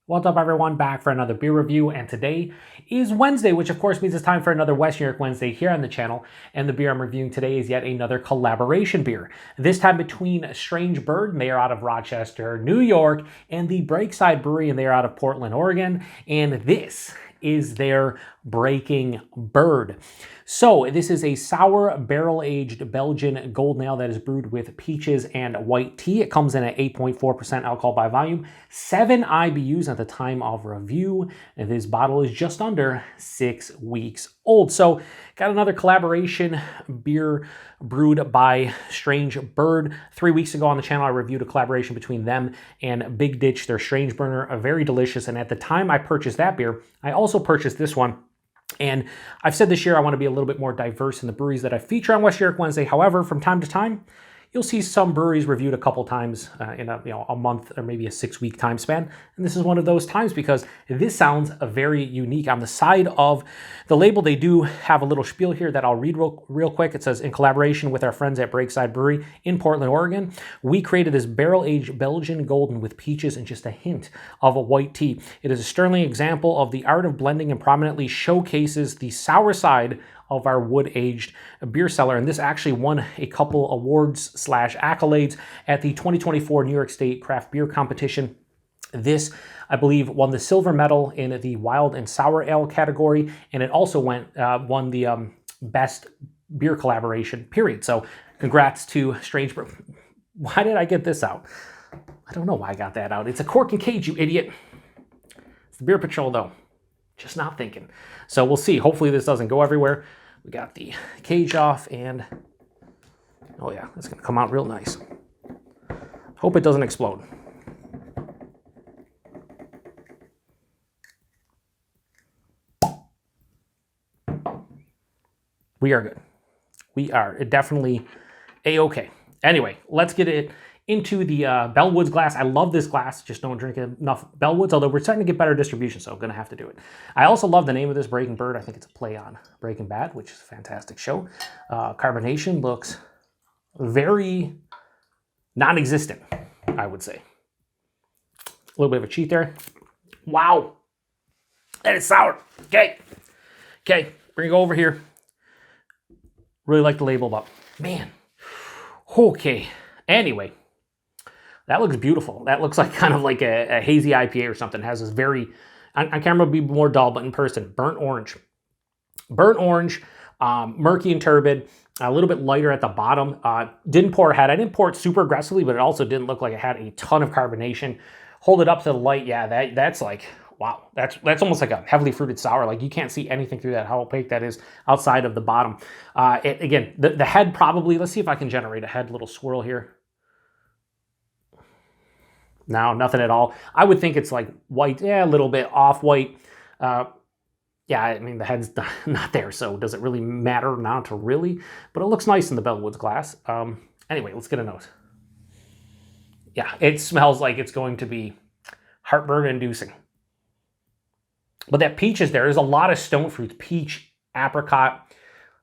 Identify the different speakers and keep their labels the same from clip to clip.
Speaker 1: What's up, everyone? Back for another beer review, and today is Wednesday, which of course means it's time for another West New York Wednesday here on the channel, and the beer I'm reviewing today is yet another collaboration beer. This time between Strangebird, and they are out of Rochester, New York, and the Breakside Brewery, and they are out of Portland, Oregon, and this is their Breaking Bird. So this is a sour barrel-aged Belgian golden ale that is brewed with peaches and white tea. It comes in at 8.4% alcohol by volume, 7 IBUs at the time of review, and this bottle is just under 6 weeks old. So got another collaboration beer brewed by Strangebird. 3 weeks ago on the channel, I reviewed a collaboration between them and Big Ditch, their Strange Burner, a very delicious. And at the time I purchased that beer, I also purchased this one. And I've said this year I want to be a little bit more diverse in the breweries that I feature on West New York Wednesday. However, from time to time, you'll see some breweries reviewed a couple times in a month or maybe a 6-week time span. And this is one of those times because this sounds very unique. On the side of the label, they do have a little spiel here that I'll read real quick. It says, in collaboration with our friends at Breakside Brewery in Portland, Oregon, we created this barrel-aged Belgian golden with peaches and just a hint of a white tea. It is a sterling example of the art of blending and prominently showcases the sour side of our wood-aged beer cellar. And this actually won a couple awards/accolades at the 2024 New York State Craft Beer Competition. This, I believe, won the silver medal in the wild and sour ale category, and it also won the best beer collaboration, period. So congrats to Strangebird. Why did I get this out? I don't know why I got that out. It's a cork and cage, you idiot. It's the Beer PaTroll, though. Just not thinking. So we'll see. Hopefully this doesn't go everywhere. We got the cage off, and oh yeah, it's gonna come out real nice. Hope it doesn't explode. We are good. We are definitely A-okay. Anyway, let's get it into the Bellwoods glass. I love this glass, just don't drink enough Bellwoods, although we're starting to get better distribution, so I'm gonna have to do it. I also love the name of this, Breaking Bird. I think it's a play on Breaking Bad, which is a fantastic show. Carbonation looks very non-existent, I would say. A little bit of a cheat there. Wow, that is sour. Okay, bring it over here. Really like the label, but man, okay. Anyway, that looks beautiful. That looks like kind of like a hazy IPA or something. It has this very, on camera it'd be more dull, but in person, burnt orange. Burnt orange, murky and turbid, a little bit lighter at the bottom. Didn't pour ahead. I didn't pour it super aggressively, but it also didn't look like it had a ton of carbonation. Hold it up to the light. Yeah, that's like, wow. That's almost like a heavily fruited sour. Like you can't see anything through that, how opaque that is outside of the bottom. Again, the head probably, let's see if I can generate a head little swirl here. No, nothing at all. I would think it's like white, yeah, a little bit off-white. Yeah, I mean, the head's not there, so does it really matter? Not really, but it looks nice in the Bellwoods glass. Anyway, let's get a nose. Yeah, it smells like it's going to be heartburn-inducing. But that peach is there. There's a lot of stone fruits, peach, apricot, a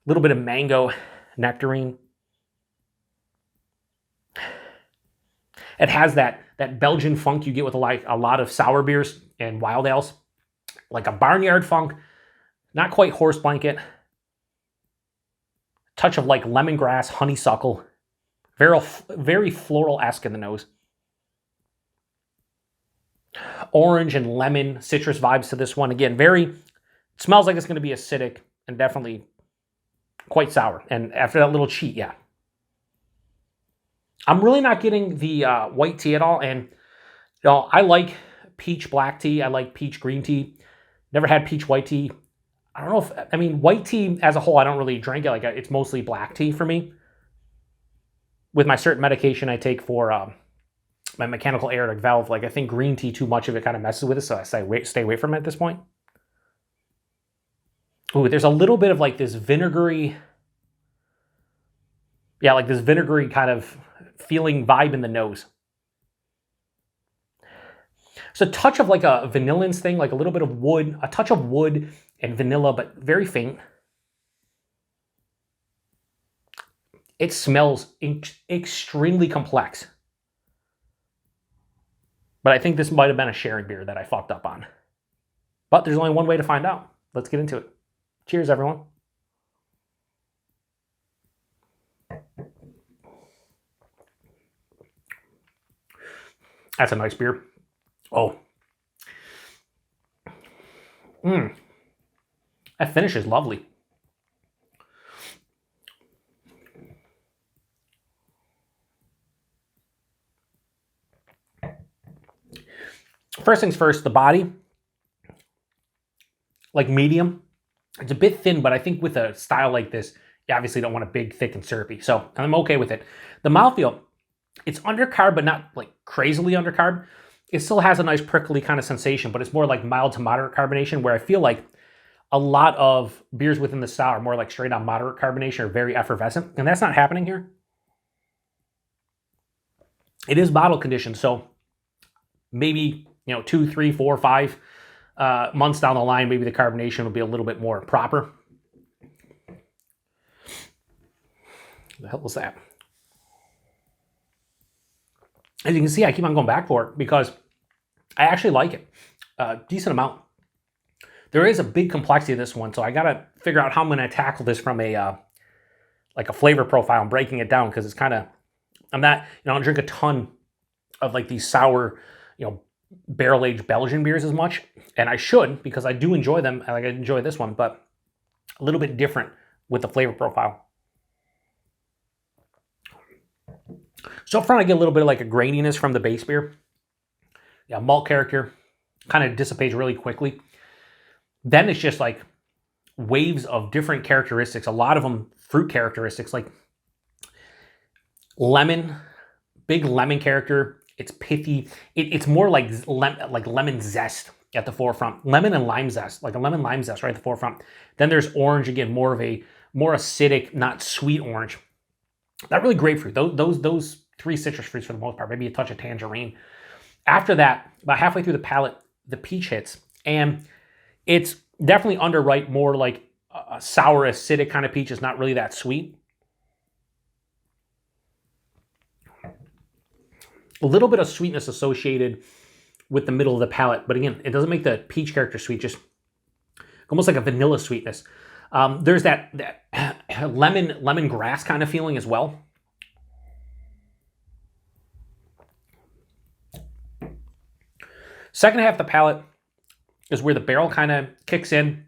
Speaker 1: little bit of mango, nectarine. It has that Belgian funk you get with a lot of sour beers and wild ales, like a barnyard funk, not quite horse blanket, touch of like lemongrass, honeysuckle, very floral-esque in the nose. Orange and lemon, citrus vibes to this one. Again, it smells like it's going to be acidic and definitely quite sour. And after that little cheat, yeah. I'm really not getting the white tea at all, and you know, I like peach black tea. I like peach green tea. Never had peach white tea. I don't know I mean, white tea as a whole, I don't really drink it. Like it's mostly black tea for me. With my certain medication I take for my mechanical aortic valve, like I think green tea, too much of it kind of messes with it, so I stay away from it at this point. Ooh, there's a little bit of like this vinegary, yeah, like this vinegary kind of feeling vibe in the nose. It's a touch of like a vanillins thing, like a little bit of wood, a touch of wood and vanilla, but very faint. It smells extremely complex. But I think this might have been a sharing beer that I fucked up on. But there's only one way to find out. Let's get into it. Cheers, everyone. That's a nice beer. Oh. That finish is lovely. First things first, the body, like medium. It's a bit thin, but I think with a style like this, you obviously don't want a big, thick, and syrupy. So I'm okay with it. The mouthfeel, it's undercarb, but not like crazily undercarb. It still has a nice prickly kind of sensation, but it's more like mild to moderate carbonation, where I feel like a lot of beers within the style are more like straight on moderate carbonation or very effervescent, and that's not happening here. It is bottle conditioned, so maybe 2, 3, 4, 5 months down the line, maybe the carbonation will be a little bit more proper. The hell was that? As you can see, I keep on going back for it because I actually like it. Decent amount. There is a big complexity to this one, so I gotta figure out how I'm gonna tackle this from a like a flavor profile and breaking it down, because it's kind of, I don't drink a ton of like these sour, barrel-aged Belgian beers as much, and I should, because I do enjoy them. I enjoy this one, but a little bit different with the flavor profile. So up front, I get a little bit of like a graininess from the base beer. Yeah, malt character kind of dissipates really quickly. Then it's just like waves of different characteristics, a lot of them fruit characteristics, like lemon, big lemon character. It's pithy. It's more like lemon zest at the forefront. Lemon and lime zest, like a lemon lime zest right at the forefront. Then there's orange, again, more acidic, not sweet orange. Not really grapefruit. Those 3 citrus fruits for the most part, maybe a touch of tangerine. After that, about halfway through the palate, the peach hits, and it's definitely underripe, more like a sour, acidic kind of peach. It's not really that sweet. A little bit of sweetness associated with the middle of the palate, but again, it doesn't make the peach character sweet, just almost like a vanilla sweetness. There's that lemon grass kind of feeling as well. Second half of the palate is where the barrel kind of kicks in.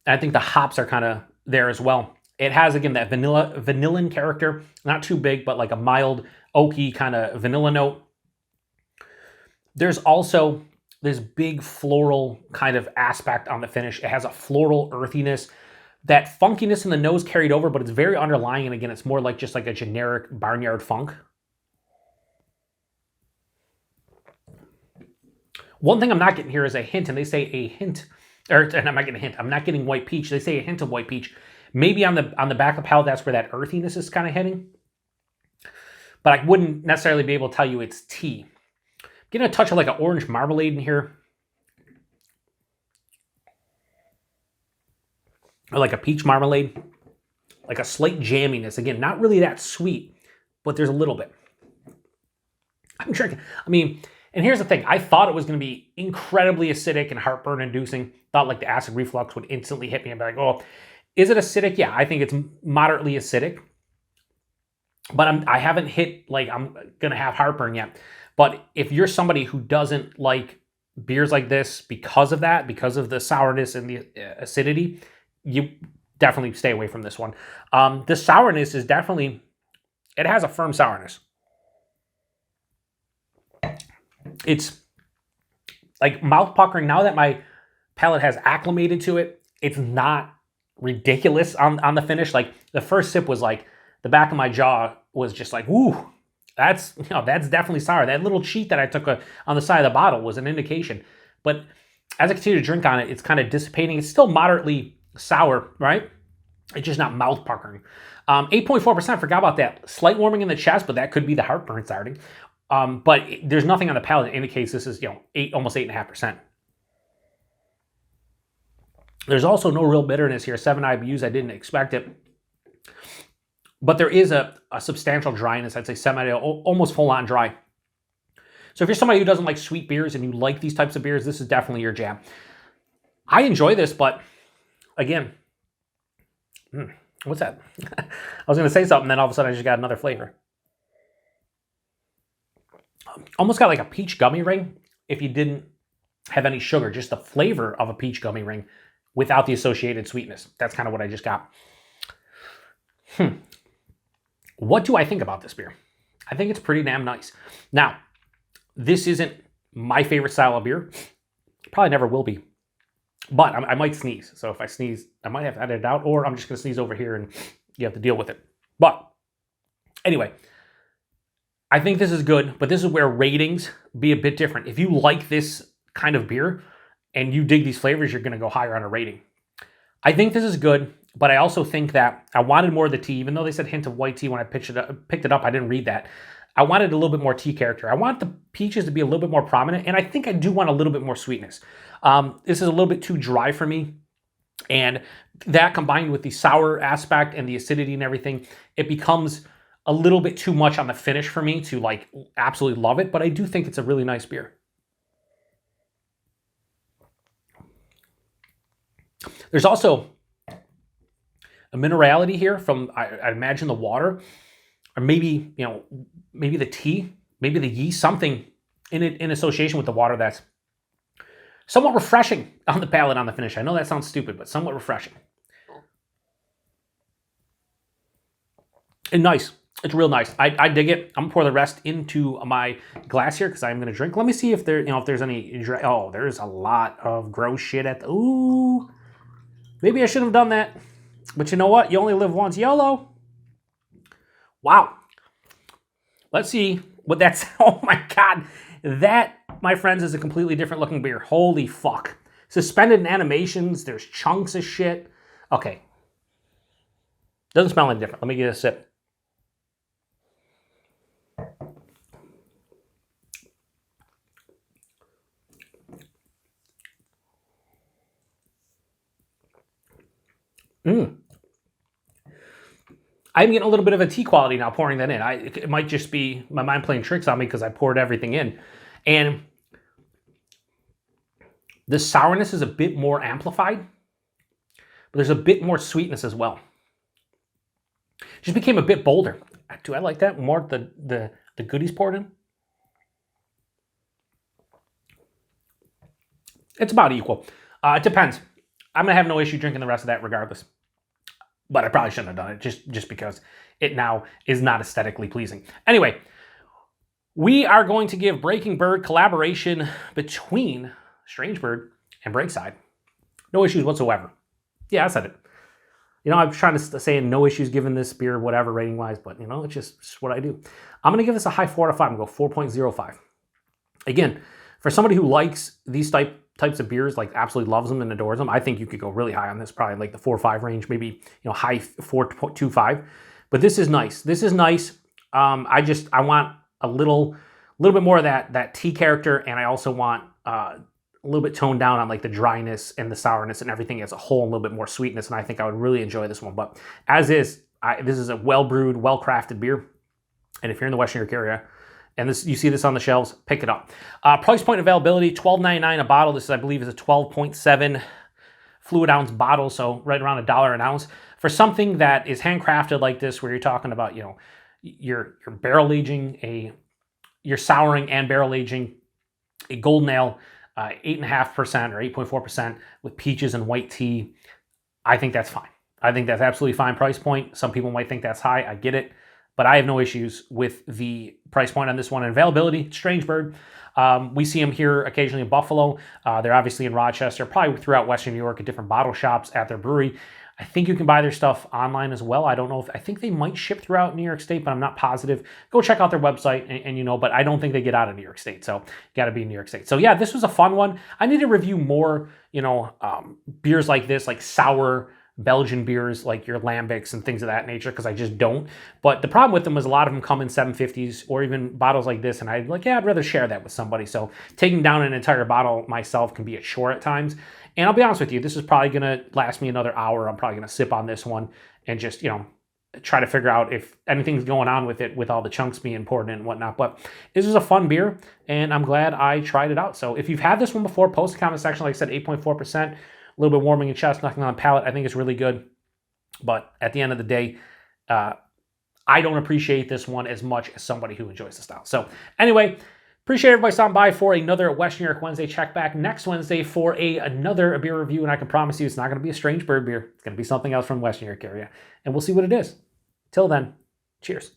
Speaker 1: And I think the hops are kind of there as well. It has, again, that vanillin character, not too big, but like a mild, oaky kind of vanilla note. There's also this big floral kind of aspect on the finish. It has a floral earthiness, that funkiness in the nose carried over, but it's very underlying. And again, it's more like just like a generic barnyard funk. One thing I'm not getting here is a hint, and they say a hint, and I'm not getting a hint. I'm not getting white peach. They say a hint of white peach. Maybe on the back of the palate, that's where that earthiness is kind of hitting. But I wouldn't necessarily be able to tell you it's tea. Getting a touch of like an orange marmalade in here. Or like a peach marmalade. Like a slight jamminess. Again, not really that sweet, but there's a little bit. I'm drinking. And here's the thing. I thought it was going to be incredibly acidic and heartburn inducing. Thought like the acid reflux would instantly hit me and be like, oh, is it acidic? Yeah, I think it's moderately acidic. But I haven't hit like I'm going to have heartburn yet. But if you're somebody who doesn't like beers like this because of that, because of the sourness and the acidity, you definitely stay away from this one. The sourness is definitely, it has a firm sourness. It's like mouth puckering. Now that my palate has acclimated to it, it's not ridiculous on the finish. Like the first sip was like, the back of my jaw was just like, woo, that's definitely sour. That little cheat that I took on the side of the bottle was an indication. But as I continue to drink on it, it's kind of dissipating. It's still moderately sour, right? It's just not mouth puckering. 8.4%, forgot about that. Slight warming in the chest, but that could be the heartburn starting. But there's nothing on the palate that indicates this is, almost 8.5%. There's also no real bitterness here. 7 IBUs, I didn't expect it. But there is a substantial dryness, I'd say almost full-on dry. So if you're somebody who doesn't like sweet beers and you like these types of beers, this is definitely your jam. I enjoy this, but again, what's that? I was going to say something, then all of a sudden I just got another flavor. Almost got like a peach gummy ring if you didn't have any sugar, just the flavor of a peach gummy ring without the associated sweetness. That's kind of what I just got. What do I think about this beer? I think it's pretty damn nice. Now, this isn't my favorite style of beer. Probably never will be. But I might sneeze. So if I sneeze, I might have to edit it out, or I'm just going to sneeze over here and you have to deal with it. But anyway, I think this is good, but this is where ratings be a bit different. If you like this kind of beer and you dig these flavors, you're going to go higher on a rating. I think this is good, but I also think that I wanted more of the tea, even though they said hint of white tea when I picked it up. I didn't read that. I wanted a little bit more tea character. I want the peaches to be a little bit more prominent, and I think I do want a little bit more sweetness. This is a little bit too dry for me, and that combined with the sour aspect and the acidity and everything, it becomes a little bit too much on the finish for me to like absolutely love it, but I do think it's a really nice beer. There's also a minerality here from, I imagine, the water, or maybe, maybe the tea, maybe the yeast, something in it in association with the water that's somewhat refreshing on the palate on the finish. I know that sounds stupid, but somewhat refreshing. And nice. It's real nice. I dig it. I'm gonna pour the rest into my glass here because I'm gonna drink. Let me see if there, if there's any. Oh, there's a lot of gross shit at the. Ooh, maybe I shouldn't have done that. But you know what? You only live once. YOLO. Wow. Let's see what that's. Oh my god, that, my friends, is a completely different looking beer. Holy fuck! Suspended in animations. There's chunks of shit. Okay. Doesn't smell any different. Let me get a sip. I'm getting a little bit of a tea quality now pouring that in. It might just be my mind playing tricks on me because I poured everything in. And the sourness is a bit more amplified, but there's a bit more sweetness as well. Just became a bit bolder. Do I like that more? The goodies poured in? It's about equal. It depends. I'm going to have no issue drinking the rest of that regardless. But I probably shouldn't have done it just because it now is not aesthetically pleasing. Anyway, we are going to give Breaking Bird collaboration between Strangebird and Breakside. No issues whatsoever. Yeah, I said it. I was trying to say no issues given this beer, whatever, rating-wise, but, it's just what I do. I'm going to give this a high 4 out of 5. I'm going to go 4.05. Again, for somebody who likes these types of beers, like absolutely loves them and adores them, I think you could go really high on this, probably like the 4 or 5 range, maybe, high 4.25. But this is nice. This is nice. I want a little bit more of that tea character, and I also want a little bit toned down on like the dryness and the sourness and everything as a whole, a little bit more sweetness, and I think I would really enjoy this one. But as is, this is a well-brewed, well-crafted beer, and if you're in the Western New York area, and you see this on the shelves, pick it up. Price point availability, $12.99 a bottle. This, I believe, is a 12.7 fluid ounce bottle, so right around $1 an ounce. For something that is handcrafted like this, where you're talking about, you're barrel aging, you're souring and barrel aging a golden ale, 8.5% or 8.4% with peaches and white tea, I think that's fine. I think that's absolutely fine price point. Some people might think that's high. I get it. But I have no issues with the price point on this one. And availability, Strangebird. We see them here occasionally in Buffalo. They're obviously in Rochester, probably throughout Western New York at different bottle shops at their brewery. I think you can buy their stuff online as well. I don't know I think they might ship throughout New York State, but I'm not positive. Go check out their website and but I don't think they get out of New York State. So you got to be in New York State. So yeah, this was a fun one. I need to review more, beers like this, like sour Belgian beers like your lambics and things of that nature, because I just don't. But the problem with them is a lot of them come in 750s or even bottles like this, and I'd rather share that with somebody. So taking down an entire bottle myself can be a chore at times. And I'll be honest with you, this is probably going to last me another hour. I'm probably going to sip on this one and just, try to figure out if anything's going on with it, with all the chunks being poured in and whatnot. But this is a fun beer, and I'm glad I tried it out. So if you've had this one before, post in the comment section. Like I said, 8.4%, a little bit warming in chest, nothing on the palate. I think it's really good. But at the end of the day, I don't appreciate this one as much as somebody who enjoys the style. So anyway, appreciate everybody stopping by for another West New York Wednesday. Check back next Wednesday for another beer review, and I can promise you it's not going to be a Strangebird beer. It's going to be something else from West New York area, and we'll see what it is. Till then, cheers.